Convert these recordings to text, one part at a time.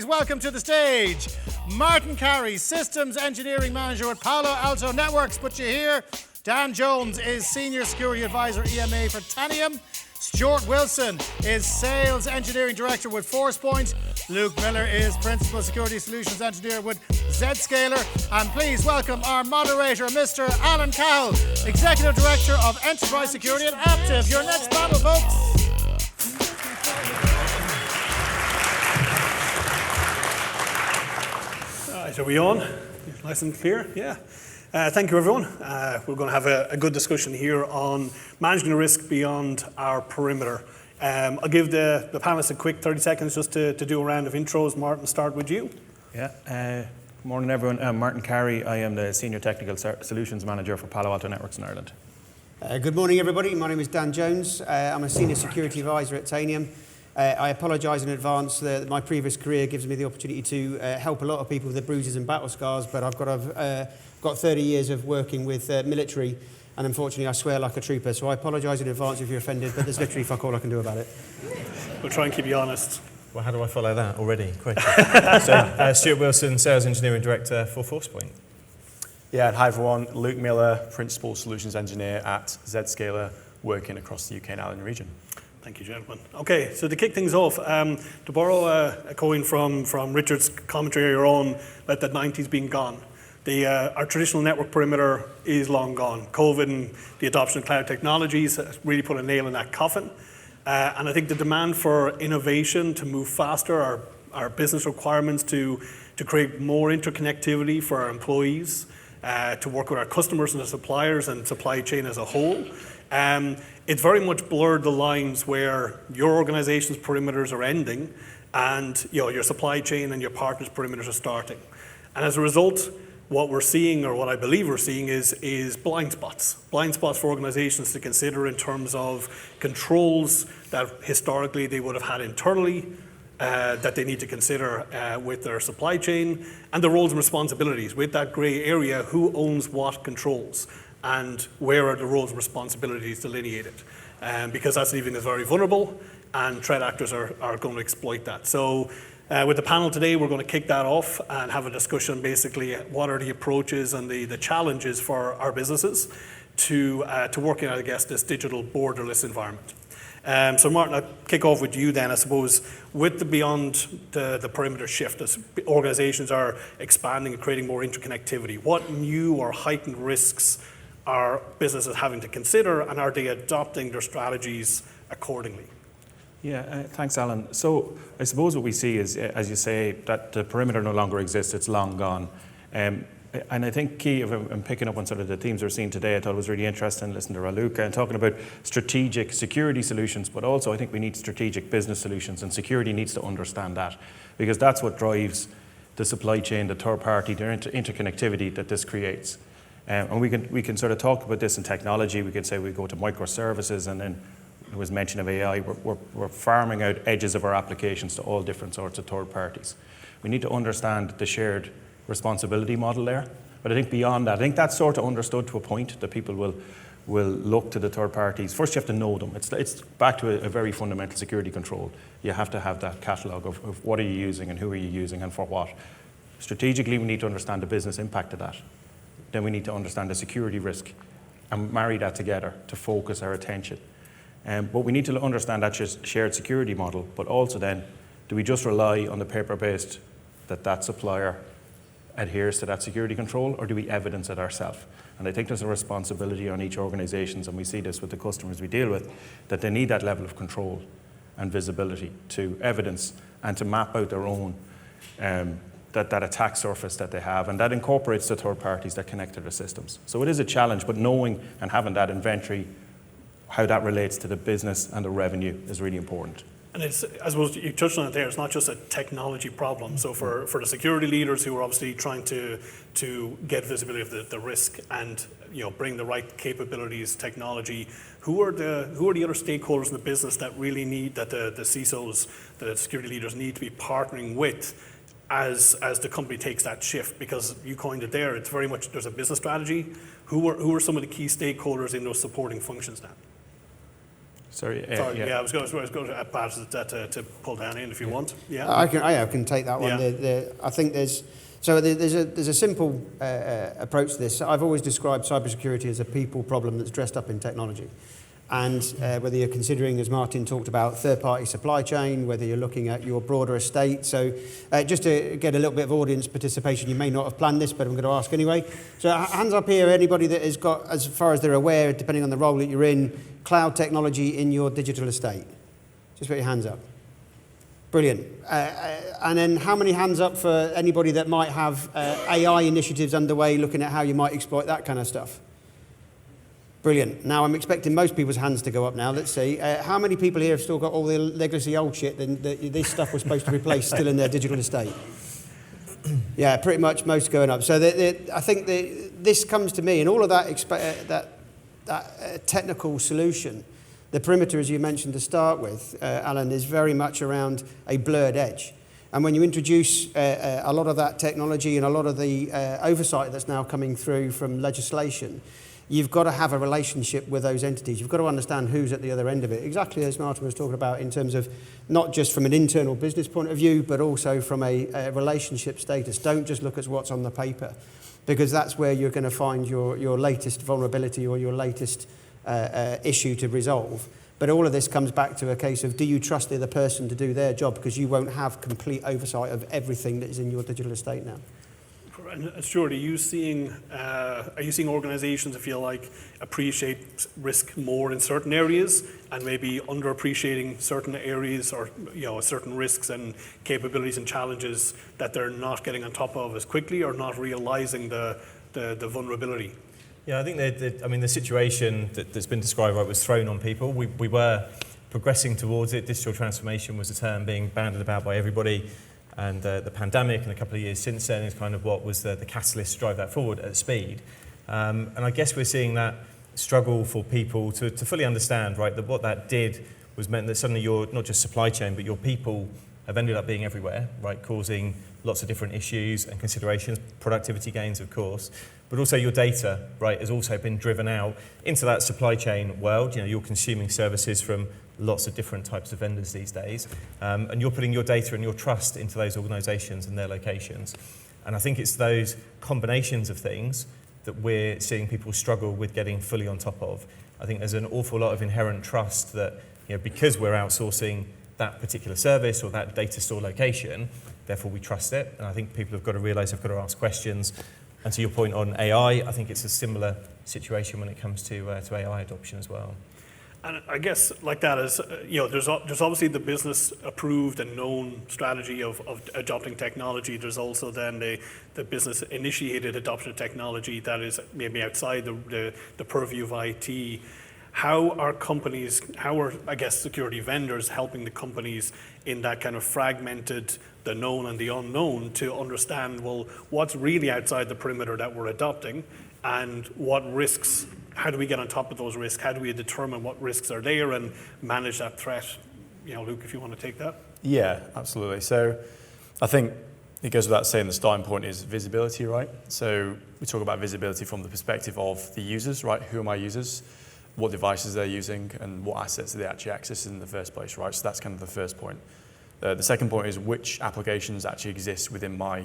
please welcome to the stage Martin Carey, Systems Engineering Manager with Palo, Alto Networks. But you hear Dan Jones is Senior Security Advisor EMEA for Tanium. Stuart Wilson is Sales Engineering Director with Forcepoint. Luke Miller is Principal Security Solutions Engineer with Zscaler. And please welcome our moderator, Mr. Allan Cahill, Executive Director of Enterprise Security at Aptiv. Your next panel, folks. Are we on? Nice and clear? Yeah. Thank you, everyone. We're going to have a good discussion here on managing the risk beyond our perimeter. I'll give the panelists a quick 30 seconds just to do a round of intros. Martin, start with you. Yeah. Good morning, everyone. I'm Martin Carey. I am the Senior Technical Solutions Manager for Palo Alto Networks in Ireland. Good morning, everybody. My name is Dan Jones. I'm a Senior Security Advisor at Tanium. I apologise in advance that my previous career gives me the opportunity to help a lot of people with their bruises and battle scars, but I've got 30 years of working with military, and unfortunately I swear like a trooper, so I apologise in advance if you're offended, but there's literally fuck all I can do about it. We'll try and keep you honest. Well, how do I follow that already? Quick. Stuart Wilson, Sales Engineering Director for Forcepoint. Yeah, and hi everyone, Luke Miller, Principal Solutions Engineer at Zscaler, working across the UK and Allan region. Thank you, gentlemen. Okay, so to kick things off, to borrow a coin from Richard's commentary earlier on about the 90s being gone, our traditional network perimeter is long gone. COVID and the adoption of cloud technologies really put a nail in that coffin. And I think the demand for innovation to move faster, our business requirements to create more interconnectivity for our employees, to work with our customers and the suppliers and supply chain as a whole, it's very much blurred the lines where your organization's perimeters are ending and your supply chain and your partners' perimeters are starting. And as a result, what we're seeing, or what I believe we're seeing, is blind spots. Blind spots for organizations to consider in terms of controls that historically they would have had internally, that they need to consider with their supply chain, and the roles and responsibilities. With that gray area, who owns what controls? And where are the roles and responsibilities delineated? Because that's leaving us very vulnerable, and threat actors are going to exploit that. So with the panel today, we're going to kick that off and have a discussion basically what are the approaches and the challenges for our businesses to working out, I guess, this digital borderless environment. So Martin, I'll kick off with you then. I suppose with the beyond the perimeter shift, as organizations are expanding and creating more interconnectivity, what new or heightened risks are businesses having to consider, and are they adopting their strategies accordingly? Yeah, thanks, Allan. So I suppose what we see is, as you say, that the perimeter no longer exists, it's long gone. And I think key, if I'm picking up on sort of the themes we're seeing today, I thought it was really interesting listening to Raluca and talking about strategic security solutions, but also I think we need strategic business solutions, and security needs to understand that, because that's what drives the supply chain, the third party, the interconnectivity that this creates. And we can sort of talk about this in technology. We could say we go to microservices, and then there was mention of AI. We're farming out edges of our applications to all different sorts of third parties. We need to understand the shared responsibility model there. But I think beyond that, I think that's sort of understood to a point that people will look to the third parties. First, you have to know them. It's back to a very fundamental security control. You have to have that catalogue of what are you using and who are you using and for what. Strategically, we need to understand the business impact of that. Then we need to understand the security risk and marry that together to focus our attention. But we need to understand that shared security model, but also then, do we just rely on the paper-based that supplier adheres to that security control, or do we evidence it ourselves? And I think there's a responsibility on each organization, and we see this with the customers we deal with, that they need that level of control and visibility to evidence and to map out their own that attack surface that they have, and that incorporates the third parties that connect to the systems. So it is a challenge, but knowing and having that inventory, how that relates to the business and the revenue is really important. And it's, I suppose you touched on it there, it's not just a technology problem. So for the security leaders who are obviously trying to get visibility of the risk and bring the right capabilities, technology, who are the other stakeholders in the business that really need, that the CISOs, the security leaders need to be partnering with as the company takes that shift? Because you coined it there, it's very much, there's a business strategy. Who are some of the key stakeholders in those supporting functions now? Sorry. Sorry, I was going to pass that to pull down in if you want. Yeah. I can take that one. Yeah. I think there's a simple approach to this. I've always described cybersecurity as a people problem that's dressed up in technology. And whether you're considering, as Martin talked about, third-party supply chain, whether you're looking at your broader estate. So just to get a little bit of audience participation, you may not have planned this, but I'm going to ask anyway. So hands up here, anybody that has got, as far as they're aware, depending on the role that you're in, cloud technology in your digital estate. Just put your hands up. Brilliant. And then how many hands up for anybody that might have AI initiatives underway, looking at how you might exploit that kind of stuff? Brilliant. Now I'm expecting most people's hands to go up now. Let's see. How many people here have still got all the legacy old shit that this stuff was supposed to replace still in their digital estate? Yeah, pretty much most going up. So I think this comes to me, and all of that technical solution, the perimeter, as you mentioned to start with, Allan, is very much around a blurred edge. And when you introduce a lot of that technology and a lot of the oversight that's now coming through from legislation, you've got to have a relationship with those entities. You've got to understand who's at the other end of it, exactly as Martin was talking about in terms of not just from an internal business point of view, but also from a relationship status. Don't just look at what's on the paper, because that's where you're going to find your latest vulnerability or your latest issue to resolve. But all of this comes back to a case of, do you trust the other person to do their job? Because you won't have complete oversight of everything that is in your digital estate now. And Stuart, are you seeing organisations, if you like, appreciate risk more in certain areas and maybe underappreciating certain areas or certain risks and capabilities and challenges that they're not getting on top of as quickly or not realising the vulnerability? Yeah, I think the situation that's been described was thrown on people. We were progressing towards it. Digital transformation was a term being bandied about by everybody. And the pandemic and a couple of years since then is kind of what was the catalyst to drive that forward at speed. And I guess we're seeing that struggle for people to fully understand, right, that what that did was meant that suddenly your, not just supply chain, but your people have ended up being everywhere, right, causing lots of different issues and considerations, productivity gains, of course, but also your data, right, has also been driven out into that supply chain world. You're consuming services from lots of different types of vendors these days, and you're putting your data and your trust into those organisations and their locations. And I think it's those combinations of things that we're seeing people struggle with getting fully on top of. I think there's an awful lot of inherent trust that, because we're outsourcing that particular service or that data store location, therefore we trust it. And I think people have got to realise they've got to ask questions. And to your point on AI, I think it's a similar situation when it comes to AI adoption as well. And I guess like that is, there's obviously the business approved and known strategy of adopting technology. There's also then the business initiated adoption of technology that is maybe outside the purview of IT. How are security vendors helping the companies in that kind of fragmented, the known and the unknown, to understand, well, what's really outside the perimeter that we're adopting and what risks? How do we get on top of those risks? How do we determine what risks are there and manage that threat? Luke, if you want to take that. Yeah, absolutely. So I think it goes without saying the starting point is visibility, right? So we talk about visibility from the perspective of the users, right? Who are my users? What devices they're using and what assets they actually access in the first place, right? So that's kind of the first point. The second point is which applications actually exist within my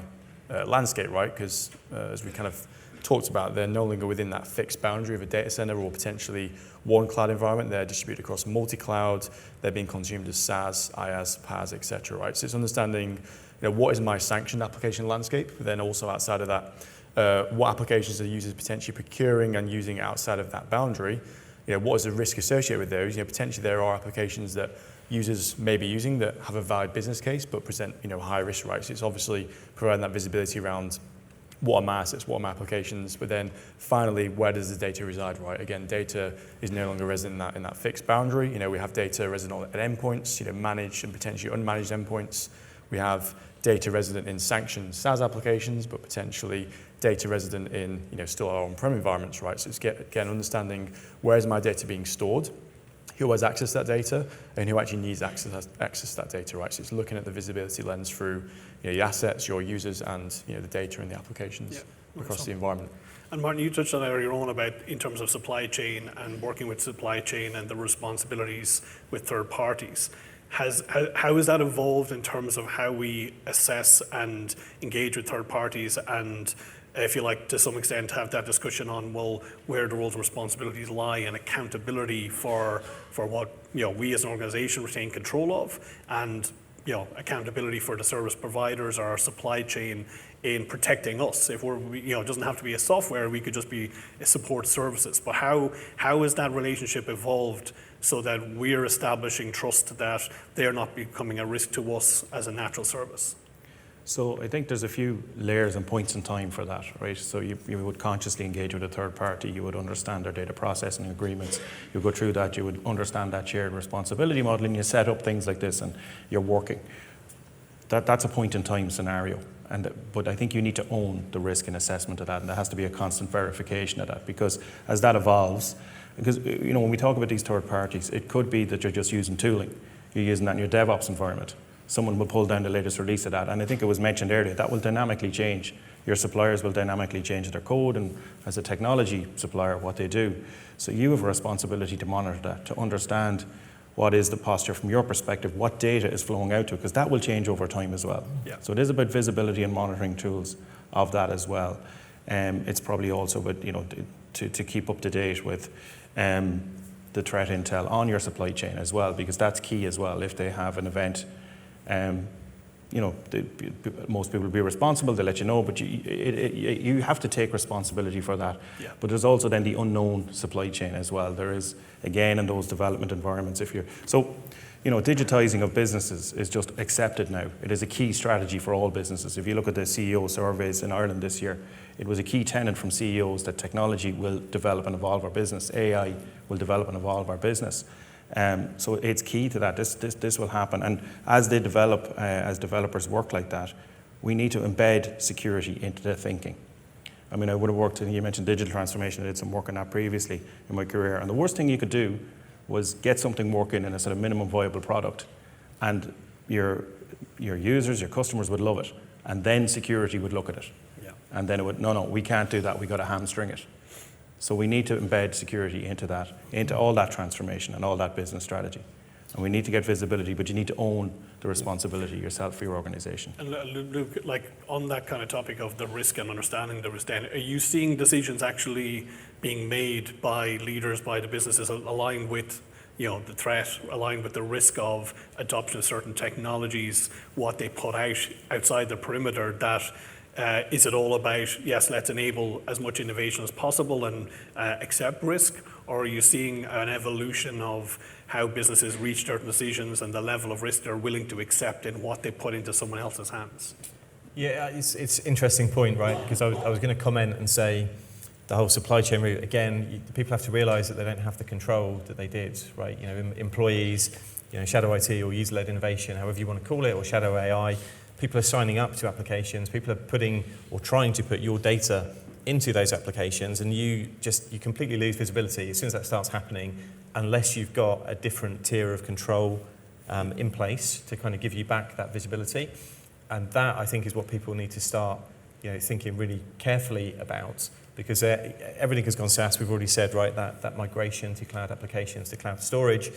landscape, right? Because as we kind of talked about, they're no longer within that fixed boundary of a data center or potentially one cloud environment. They're distributed across multi-cloud. They're being consumed as SaaS, IaaS, PaaS, etc. Right? So it's understanding, what is my sanctioned application landscape, but then also outside of that, what applications are users potentially procuring and using outside of that boundary. What is the risk associated with those? Potentially there are applications that users may be using that have a valid business case but present, high risk, right? So it's obviously providing that visibility around what are my assets, what are my applications, but then finally, where does the data reside, right? Again, data is no longer resident in that fixed boundary. We have data resident at endpoints, managed and potentially unmanaged endpoints. We have data resident in sanctioned SaaS applications, but potentially data resident in, still our on-prem environments, right? So it's again understanding where is my data being stored, who has access to that data, and who actually needs access to that data, right? So it's looking at the visibility lens through your assets, your users, and the data and the applications across the environment. And Martin, you touched on earlier on about in terms of supply chain and working with supply chain and the responsibilities with third parties. How has that evolved in terms of how we assess and engage with third parties, and if you like, to some extent, have that discussion on, well, where the roles and responsibilities lie and accountability for what we as an organization retain control of, and accountability for the service providers or our supply chain in protecting us. If we're, it doesn't have to be a software, we could just be a support services. But how has that relationship evolved so that we're establishing trust that they're not becoming a risk to us as a natural service? So I think there's a few layers and points in time for that, right? So you would consciously engage with a third party, you would understand their data processing agreements, you go through that, you would understand that shared responsibility model, and you set up things like this and you're working. That's a point in time scenario. But I think you need to own the risk and assessment of that, and there has to be a constant verification of that, because as that evolves, because when we talk about these third parties, it could be that you're just using tooling, you're using that in your DevOps environment. Someone will pull down the latest release of that, and I think it was mentioned earlier, that will dynamically change. Your suppliers will dynamically change their code, and as a technology supplier, what they do. So you have a responsibility to monitor that, to understand what is the posture from your perspective, what data is flowing out to, because that will change over time as well. Yeah. So it is about visibility and monitoring tools of that as well. It's probably also about, to keep up to date with the threat intel on your supply chain as well, because that's key as well. If they have an event, most people will be responsible, they let you know, but you have to take responsibility for that. Yeah. But there's also then the unknown supply chain as well. There is, again, in those development environments, digitizing of businesses is just accepted now. It is a key strategy for all businesses. If you look at the CEO surveys in Ireland this year, it was a key tenet from CEOs that technology will develop and evolve our business. AI will develop and evolve our business. So it's key to that. This will happen. And as they develop, as developers work like that, we need to embed security into their thinking. I mean, I would have worked, you mentioned digital transformation, I did some work on that previously in my career. And the worst thing you could do was get something working in a sort of minimum viable product, and your users, your customers would love it. And then security would look at it. Yeah. And then it would, no, we can't do that, we got to hamstring it. So we need to embed security into that, into all that transformation and all that business strategy. And we need to get visibility, but you need to own the responsibility yourself for your organization. And Luke, like on that kind of topic of the risk and understanding the risk, then, are you seeing decisions actually being made by leaders, by the businesses aligned with the threat, aligned with the risk of adoption of certain technologies, what they put out outside the perimeter, that is it all about, yes, let's enable as much innovation as possible and accept risk? Or are you seeing an evolution of how businesses reach certain decisions and the level of risk they're willing to accept in what they put into someone else's hands? Yeah, it's an interesting point, right? Because I was going to comment and say the whole supply chain route, again, people have to realise that they don't have the control that they did, right? Employees, shadow IT or user-led innovation, however you want to call it, or shadow AI, people are signing up to applications, people are putting or trying to put your data into those applications, and you completely lose visibility as soon as that starts happening, unless you've got a different tier of control in place to kind of give you back that visibility. And that, I think, is what people need to start thinking really carefully about, because everything has gone SaaS. We've already said, right, that migration to cloud applications, to cloud storage,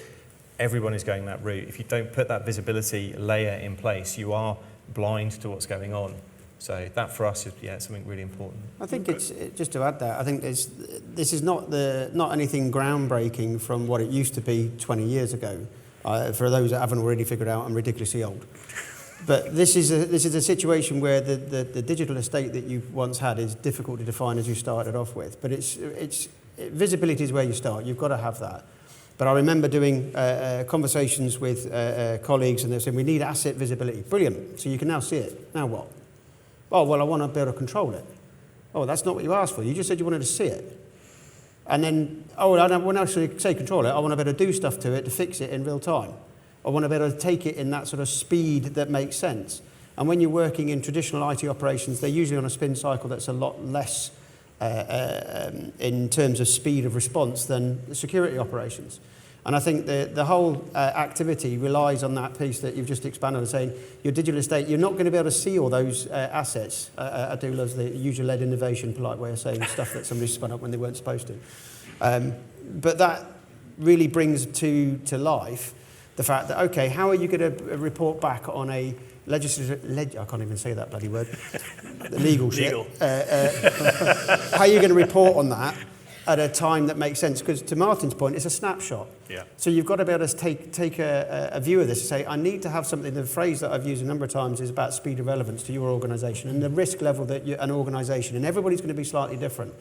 everyone is going that route. If you don't put that visibility layer in place, you are blind to what's going on. So that for us is something really important. I think it's just to add that, I think this is not anything groundbreaking from what it used to be 20 years ago. For those that haven't already figured out, I'm ridiculously old. But this is a situation where the digital estate that you once had is difficult to define, as you started off with. But visibility is where you start. You've got to have that. But I remember doing conversations with colleagues, and they're saying, we need asset visibility. Brilliant. So you can now see it. Now what? Oh, well, I want to be able to control it. Oh, that's not what you asked for. You just said you wanted to see it. And then, I don't want to actually say control it. I want to be able to do stuff to it to fix it in real time. I want to be able to take it in that sort of speed that makes sense. And when you're working in traditional IT operations, they're usually on a spin cycle that's a lot less in terms of speed of response than the security operations. And I think the whole activity relies on that piece that you've just expanded on, saying your digital estate, you're not going to be able to see all those assets. I do love the user-led innovation, polite way of saying stuff that somebody spun up when they weren't supposed to. But that really brings to life the fact that, okay, how are you going to report back on a I can't even say that bloody word. Legal shit. How are you going to report on that at a time that makes sense? Because to Martin's point, it's a snapshot. Yeah. So you've got to be able to take a view of this and say, I need to have something. The phrase that I've used a number of times is about speed of relevance to your organisation and the risk level that an organisation, and everybody's going to be slightly different.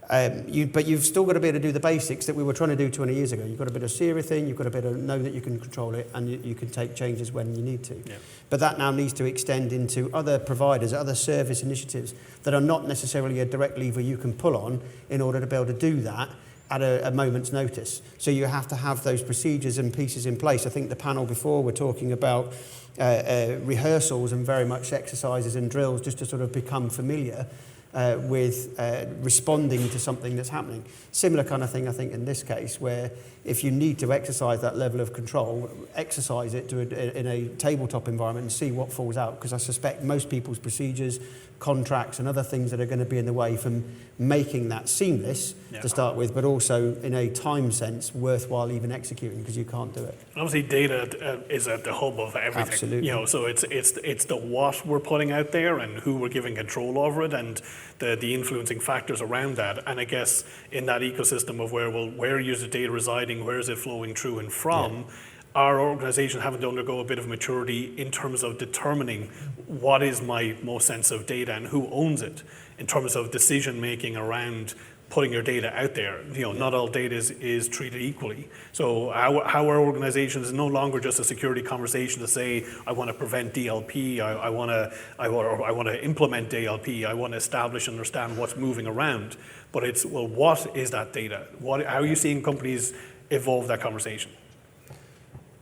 But you've still got to be able to do the basics that we were trying to do 20 years ago. You've got to be able to see everything, you've got to be able to know that you can control it, and you can take changes when you need to. Yeah. But that now needs to extend into other providers, other service initiatives that are not necessarily a direct lever you can pull on in order to be able to do that at a moment's notice. So you have to have those procedures and pieces in place. I think the panel before were talking about rehearsals and very much exercises and drills just to sort of become familiar with responding to something that's happening. Similar kind of thing, I think, in this case, where if you need to exercise that level of control, exercise it in a tabletop environment and see what falls out, because I suspect most people's procedures, contracts and other things that are going to be in the way from making that seamless to start with, but also in a time sense worthwhile even executing, because you can't do it. Obviously, data is at the hub of everything. Absolutely. So it's the what we're putting out there and who we're giving control over it, and the influencing factors around that. And I guess in that ecosystem of where is the data residing, where is it flowing through and from, our organisation having to undergo a bit of maturity in terms of determining what is my most sensitive data and who owns it, in terms of decision making around putting your data out there. Not all data is treated equally. So how our organization is no longer just a security conversation to say, I want to prevent DLP, I want to implement DLP, I want to establish and understand what's moving around. But it's, well, what is that data? How are you seeing companies evolve that conversation?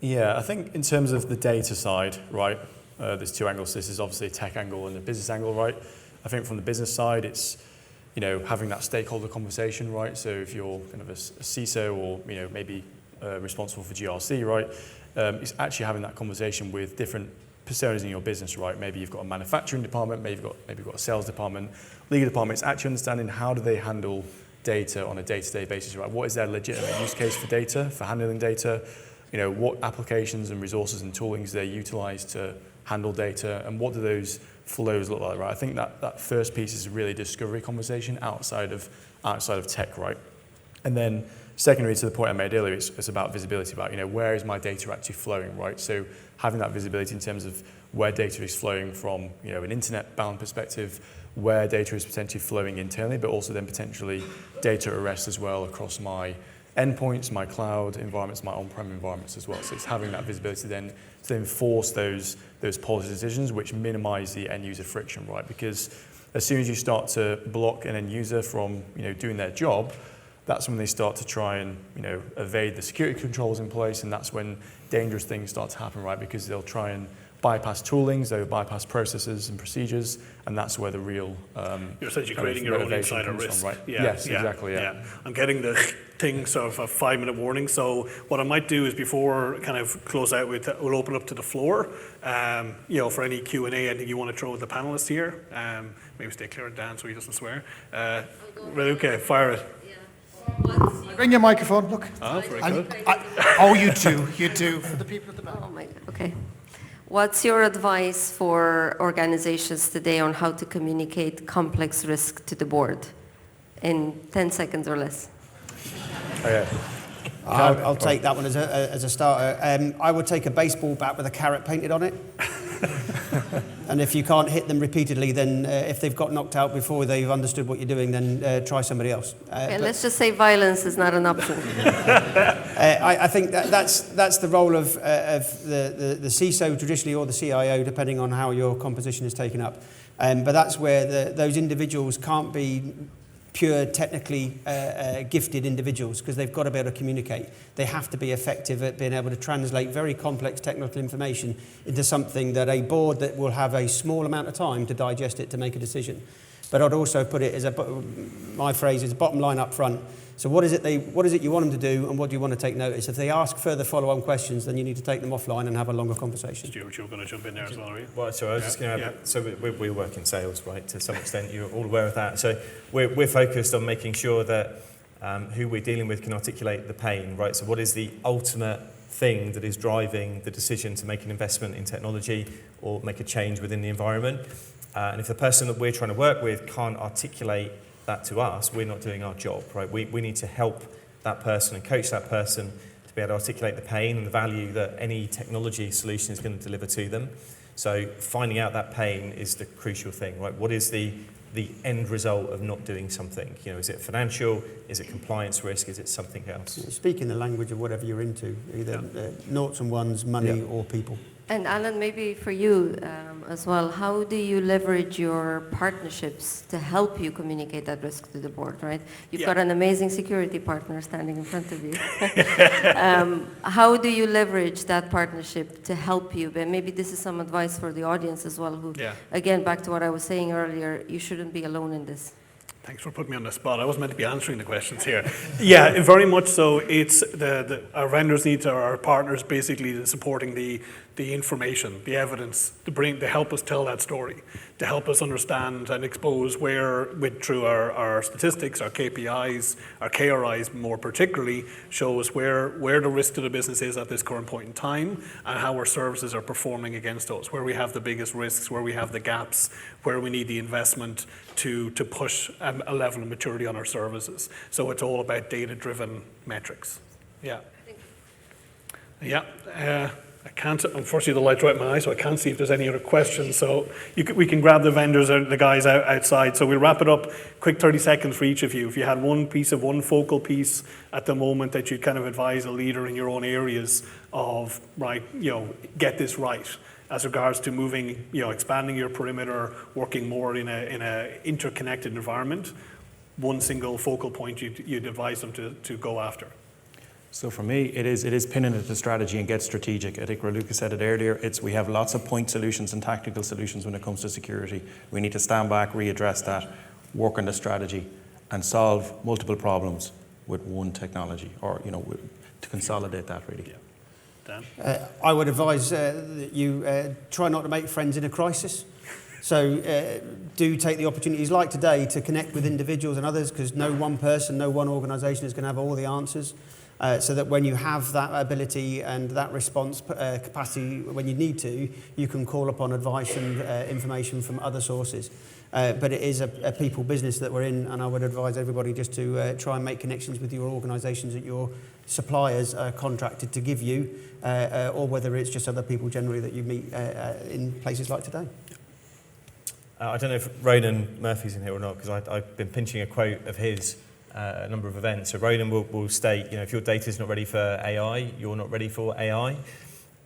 Yeah, I think in terms of the data side, right, there's two angles. This is obviously a tech angle and a business angle, right? I think from the business side, it's having that stakeholder conversation, right? So if you're kind of a CISO or maybe responsible for GRC, right, it's actually having that conversation with different personas in your business, right? Maybe you've got a manufacturing department, maybe you've got a sales department, legal department. It's actually understanding how do they handle data on a day-to-day basis, right? What is their legitimate use case for data, for handling data? What applications and resources and toolings they utilize to handle data, and what do those flows look like, right? I think that first piece is really a discovery conversation outside of tech, right? And then secondary to the point I made earlier, it's about visibility, about where is my data actually flowing, right? So having that visibility in terms of where data is flowing from an internet-bound perspective, where data is potentially flowing internally, but also then potentially data at rest as well across my endpoints, my cloud environments, my on-prem environments as well. So it's having that visibility then to enforce those policy decisions, which minimize the end user friction, right? Because as soon as you start to block an end user from doing their job, that's when they start to try and evade the security controls in place, and that's when dangerous things start to happen, right? Because they'll try and bypass toolings, they'll bypass processes and procedures, and that's where the real you're essentially creating your own insider risk, right? Yeah, yes, exactly. Yeah. I'm getting the thing sort of a 5-minute warning. So what I might do is before kind of close out with, we'll open up to the floor. For any Q&A, I think you want to throw at the panelists here. Maybe stay clear of Dan so he doesn't swear. Okay, fire it. Bring your microphone. Look. Oh, very good. You two, for the people at the back. Oh my God. Okay. What's your advice for organizations today on how to communicate complex risk to the board in 10 seconds or less? Okay. I'll take that one as a starter. I would take a baseball bat with a carrot painted on it. And if you can't hit them repeatedly, then if they've got knocked out before they've understood what you're doing, then try somebody else. Let's just say violence is not an option. I think that's the role of the CISO traditionally, or the CIO, depending on how your composition is taken up. But that's where those individuals can't be pure technically gifted individuals, because they've got to be able to communicate. They have to be effective at being able to translate very complex technical information into something that a board that will have a small amount of time to digest it to make a decision. But I'd also put it as my phrase is bottom line up front. So what is it you want them to do, and what do you want to take notice? If they ask further follow-on questions, then you need to take them offline and have a longer conversation. Stuart, you were going to jump in there as well, are you? Well, so I was just going to add, so we work in sales, right, to some extent. You're all aware of that. So we're focused on making sure that who we're dealing with can articulate the pain, right? So what is the ultimate thing that is driving the decision to make an investment in technology or make a change within the environment? And if the person that we're trying to work with can't articulate that to us, we're not doing our job, right? We need to help that person and coach that person to be able to articulate the pain and the value that any technology solution is going to deliver to them. So finding out that pain is the crucial thing, right? What is the end result of not doing something? You know, is it financial? Is it compliance risk? Is it something else? Speaking the language of whatever you're into, either noughts and ones, money or people. And Allan, maybe for you as well, how do you leverage your partnerships to help you communicate that risk to the board, right? You've got an amazing security partner standing in front of you. How do you leverage that partnership to help you? But maybe this is some advice for the audience as well, who, again, back to what I was saying earlier, you shouldn't be alone in this. Thanks for putting me on the spot. I wasn't meant to be answering the questions here. Yeah, very much so. It's our vendors need our partners basically supporting the information, the evidence, to help us tell that story, to help us understand and expose where, through our statistics, our KPIs, our KRIs more particularly, show us where the risk to the business is at this current point in time and how our services are performing against those, where we have the biggest risks, where we have the gaps, where we need the investment to push a level of maturity on our services. So it's all about data-driven metrics. Yeah. I can't, unfortunately the light's right in my eye, so I can't see if there's any other questions. So we can grab the vendors or the guys outside. So we'll wrap it up, quick 30 seconds for each of you. If you had one focal piece at the moment that you'd kind of advise a leader in your own areas of, get this right as regards to moving, expanding your perimeter, working more in a interconnected environment, one single focal point you'd advise them to go after. So for me, it is pinning it to strategy and get strategic. I think Raluca said it earlier, we have lots of point solutions and tactical solutions when it comes to security. We need to stand back, readdress that, work on the strategy, and solve multiple problems with one technology, or to consolidate that really. Dan? I would advise that you try not to make friends in a crisis. So do take the opportunities like today to connect with individuals and others, because no one person, no one organisation is going to have all the answers. So that when you have that ability and that response capacity when you need to, you can call upon advice and information from other sources. But it is a people business that we're in, and I would advise everybody just to try and make connections with your organisations that your suppliers are contracted to give you, or whether it's just other people generally that you meet in places like today. I don't know if Ronan Murphy's in here or not, because I've been pinching a quote of his a number of events. So Ronan will state, if your data is not ready for AI, you're not ready for AI.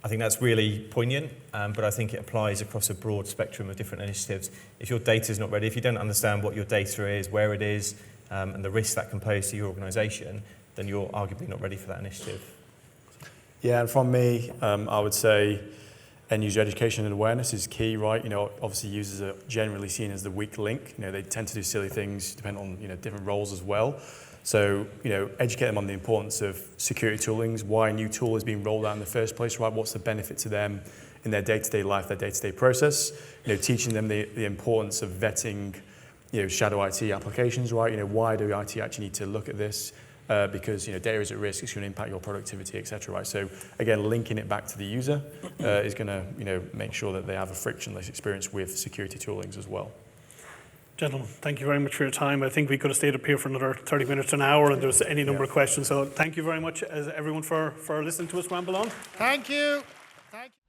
I think that's really poignant, but I think it applies across a broad spectrum of different initiatives. If your data is not ready, if you don't understand what your data is, where it is, and the risks that can pose to your organisation, then you're arguably not ready for that initiative. Yeah, and from me, I would say end-user education and awareness is key, right? Obviously users are generally seen as the weak link. They tend to do silly things, depending on, different roles as well. So, educate them on the importance of security toolings, why a new tool is being rolled out in the first place, right? What's the benefit to them in their day-to-day life, their day-to-day process? Teaching them the importance of vetting, shadow IT applications, right? Why do IT actually need to look at this? Because data is at risk, it's going to impact your productivity, etc. Right? So again, linking it back to the user is going to make sure that they have a frictionless experience with security toolings as well. Gentlemen, thank you very much for your time. I think we could have stayed up here for another 30 minutes to an hour, and there's any number of questions. So thank you very much, everyone, for listening to us ramble on. Thank you. Thank you.